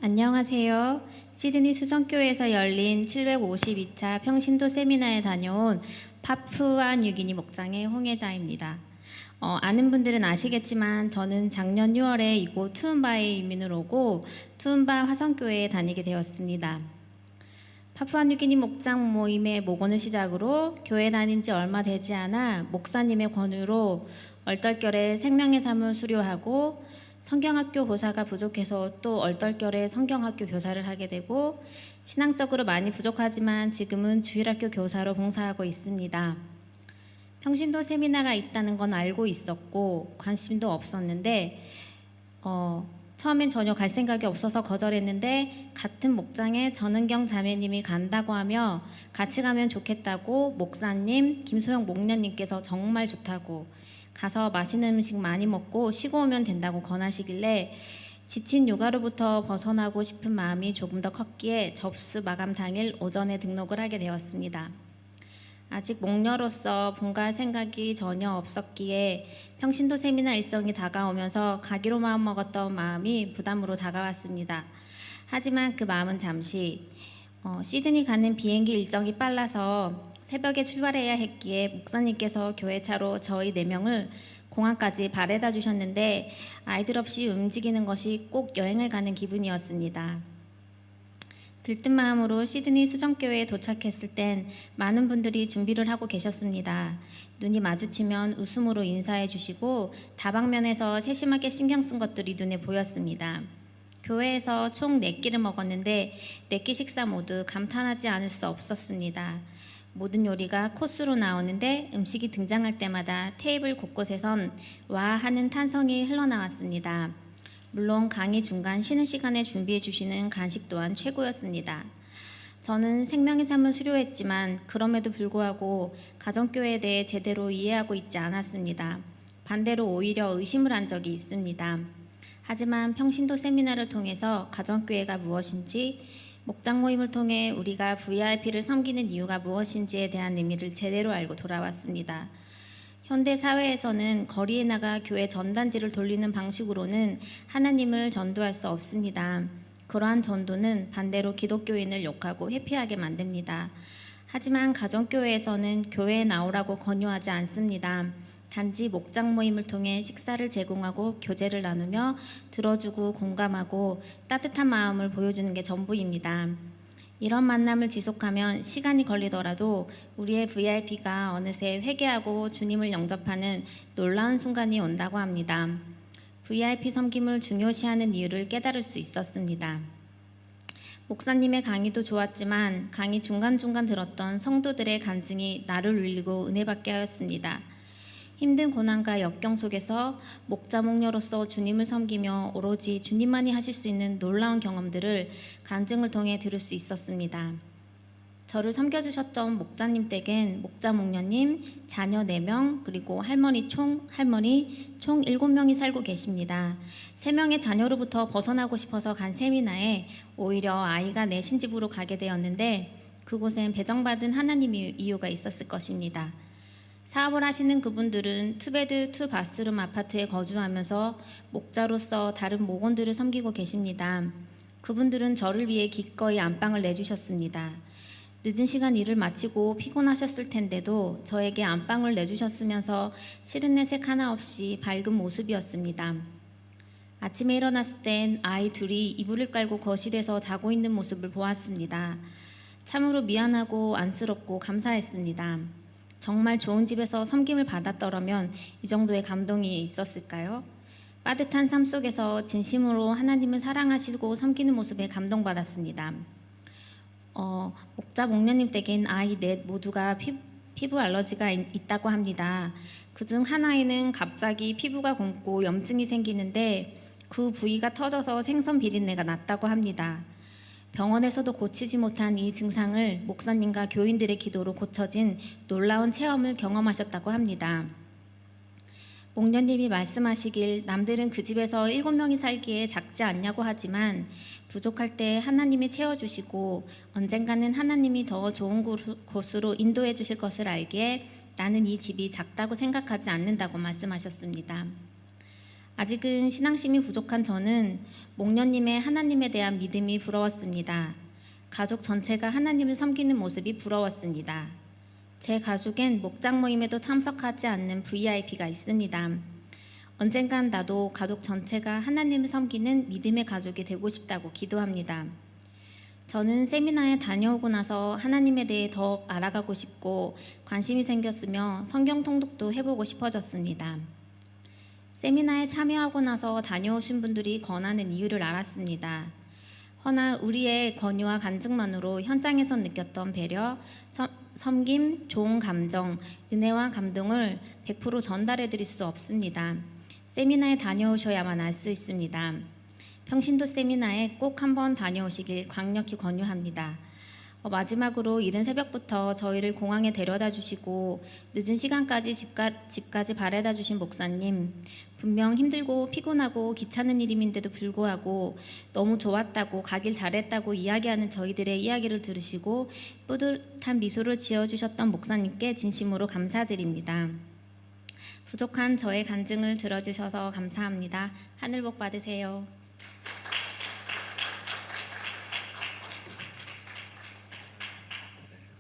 안녕하세요. 시드니 수정교회에서 열린 752차 평신도 세미나에 다녀온 파푸아뉴기니 목장의 홍혜자입니다. 아는 분들은 아시겠지만 저는 작년 6월에 이곳 투움바에 이민을 오고 투움바 화성교회에 다니게 되었습니다. 파푸아뉴기니 목장 모임의 목원을 시작으로 교회 다닌 지 얼마 되지 않아 목사님의 권유로 얼떨결에 생명의 삶을 수료하고 성경학교 교사가 부족해서 또 얼떨결에 성경학교 교사를 하게 되고 신앙적으로 많이 부족하지만 지금은 주일학교 교사로 봉사하고 있습니다. 평신도 세미나가 있다는 건 알고 있었고 관심도 없었는데 처음엔 전혀 갈 생각이 없어서 거절했는데 같은 목장에 전은경 자매님이 간다고 하며 같이 가면 좋겠다고 목사님, 김소영 목녀님께서 정말 좋다고 가서 맛있는 음식 많이 먹고 쉬고 오면 된다고 권하시길래 지친 육아로부터 벗어나고 싶은 마음이 조금 더 컸기에 접수 마감 당일 오전에 등록을 하게 되었습니다. 아직 목녀로서 본갈 생각이 전혀 없었기에 평신도 세미나 일정이 다가오면서 가기로 마음먹었던 마음이 부담으로 다가왔습니다. 하지만 그 마음은 잠시 시드니 가는 비행기 일정이 빨라서 새벽에 출발해야 했기에 목사님께서 교회차로 저희 4명을 공항까지 바래다 주셨는데 아이들 없이 움직이는 것이 꼭 여행을 가는 기분이었습니다. 들뜬 마음으로 시드니 수정교회에 도착했을 땐 많은 분들이 준비를 하고 계셨습니다. 눈이 마주치면 웃음으로 인사해 주시고 다방면에서 세심하게 신경 쓴 것들이 눈에 보였습니다. 교회에서 총 4끼를 먹었는데 4끼 식사 모두 감탄하지 않을 수 없었습니다. 모든 요리가 코스로 나오는데 음식이 등장할 때마다 테이블 곳곳에선 와 하는 탄성이 흘러나왔습니다. 물론 강의 중간 쉬는 시간에 준비해 주시는 간식 또한 최고였습니다. 저는 생명의 삶을 수료했지만 그럼에도 불구하고 가정교회에 대해 제대로 이해하고 있지 않았습니다. 반대로 오히려 의심을 한 적이 있습니다. 하지만 평신도 세미나를 통해서 가정교회가 무엇인지 목장 모임을 통해 우리가 VIP를 섬기는 이유가 무엇인지에 대한 의미를 제대로 알고 돌아왔습니다. 현대 사회에서는 거리에 나가 교회 전단지를 돌리는 방식으로는 하나님을 전도할 수 없습니다. 그러한 전도는 반대로 기독교인을 욕하고 회피하게 만듭니다. 하지만 가정교회에서는 교회에 나오라고 권유하지 않습니다. 단지 목장 모임을 통해 식사를 제공하고 교제를 나누며 들어주고 공감하고 따뜻한 마음을 보여주는 게 전부입니다. 이런 만남을 지속하면 시간이 걸리더라도 우리의 VIP가 어느새 회개하고 주님을 영접하는 놀라운 순간이 온다고 합니다. VIP 섬김을 중요시하는 이유를 깨달을 수 있었습니다. 목사님의 강의도 좋았지만 강의 중간중간 들었던 성도들의 간증이 나를 울리고 은혜받게 하였습니다. 힘든 고난과 역경 속에서 목자 목녀로서 주님을 섬기며 오로지 주님만이 하실 수 있는 놀라운 경험들을 간증을 통해 들을 수 있었습니다. 저를 섬겨주셨던 목자님 댁엔 목자 목녀님, 자녀 4명, 그리고 할머니 총 7명이 살고 계십니다. 3명의 자녀로부터 벗어나고 싶어서 간 세미나에 오히려 아이가 내 신집으로 가게 되었는데 그곳엔 배정받은 하나님의 이유가 있었을 것입니다. 사업을 하시는 그분들은 투베드 투바스룸 아파트에 거주하면서 목자로서 다른 목원들을 섬기고 계십니다. 그분들은 저를 위해 기꺼이 안방을 내주셨습니다. 늦은 시간 일을 마치고 피곤하셨을 텐데도 저에게 안방을 내주셨으면서 싫은 내색 하나 없이 밝은 모습이었습니다. 아침에 일어났을 땐 아이 둘이 이불을 깔고 거실에서 자고 있는 모습을 보았습니다. 참으로 미안하고 안쓰럽고 감사했습니다. 정말 좋은 집에서 섬김을 받았더라면 이 정도의 감동이 있었을까요? 빠듯한 삶 속에서 진심으로 하나님을 사랑하시고 섬기는 모습에 감동받았습니다. 목자 목녀님 댁엔 아이 넷 모두가 피부 알러지가 있다고 합니다. 그중 하나에는 갑자기 피부가 굼고 염증이 생기는데 그 부위가 터져서 생선 비린내가 났다고 합니다. 병원에서도 고치지 못한 이 증상을 목사님과 교인들의 기도로 고쳐진 놀라운 체험을 경험하셨다고 합니다. 목녀님이 말씀하시길 남들은 그 집에서 7명이 살기에 작지 않냐고 하지만 부족할 때 하나님이 채워주시고 언젠가는 하나님이 더 좋은 곳으로 인도해 주실 것을 알기에 나는 이 집이 작다고 생각하지 않는다고 말씀하셨습니다. 아직은 신앙심이 부족한 저는 목련님의 하나님에 대한 믿음이 부러웠습니다. 가족 전체가 하나님을 섬기는 모습이 부러웠습니다. 제 가족엔 목장 모임에도 참석하지 않는 VIP가 있습니다. 언젠간 나도 가족 전체가 하나님을 섬기는 믿음의 가족이 되고 싶다고 기도합니다. 저는 세미나에 다녀오고 나서 하나님에 대해 더 알아가고 싶고 관심이 생겼으며 성경 통독도 해보고 싶어졌습니다. 세미나에 참여하고 나서 다녀오신 분들이 권하는 이유를 알았습니다. 허나 우리의 권유와 간증만으로 현장에서 느꼈던 배려, 섬김, 좋은 감정, 은혜와 감동을 100% 전달해 드릴 수 없습니다. 세미나에 다녀오셔야만 알 수 있습니다. 평신도 세미나에 꼭 한번 다녀오시길 강력히 권유합니다. 마지막으로 이른 새벽부터 저희를 공항에 데려다 주시고 늦은 시간까지 집까지 바래다 주신 목사님, 분명 힘들고 피곤하고 귀찮은 일임인데도 불구하고 너무 좋았다고 가길 잘했다고 이야기하는 저희들의 이야기를 들으시고 뿌듯한 미소를 지어주셨던 목사님께 진심으로 감사드립니다. 부족한 저의 간증을 들어주셔서 감사합니다. 하늘 복 받으세요.